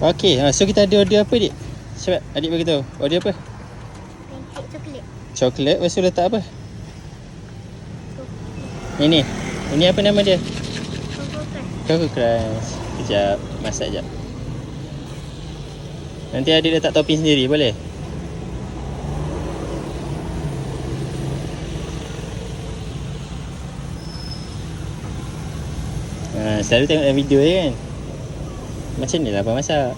Okey, so kita ada order apa, Dik? Cepat adik bagi tahu. Order apa? Pancake coklat. Coklat, lepas tu letak apa? Ini. Ini apa nama dia? Coco Coco Crunch. Crunch. Kejap, masak jap. Nanti adik letak topping sendiri, boleh? Selalu tengok dalam video je kan. Macam ni lah abang masak.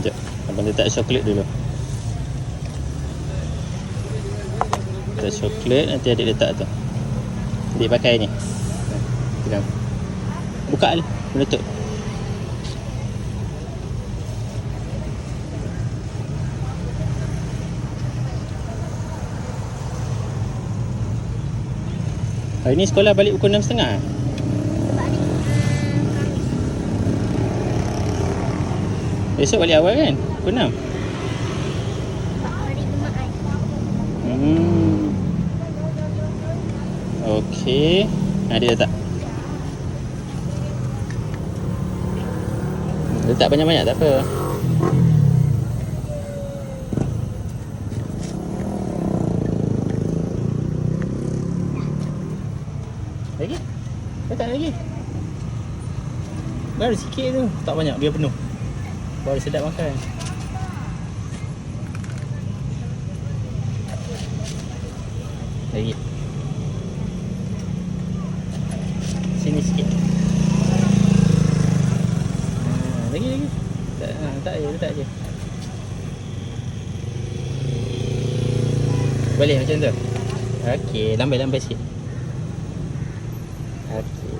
Sekejap, abang letak coklat dulu. Letak coklat, nanti adik letak tu. Adik pakai ni. Pegang. Buka lah, menutup. Hari ni sekolah balik pukul 6.30. Sebab ni Besok balik awal kan? Pukul 6. hari Jumaat. Okey. Dia letak. Letak banyak-banyak tak apa. Lagi? Letak lagi. Baru sikit tu. Tak banyak, biar penuh. Baru sedap makan. Lagi. Sini sikit. Lagi. Tak je, letak je. Boleh macam tu? Okey, lambai sikit. Okey.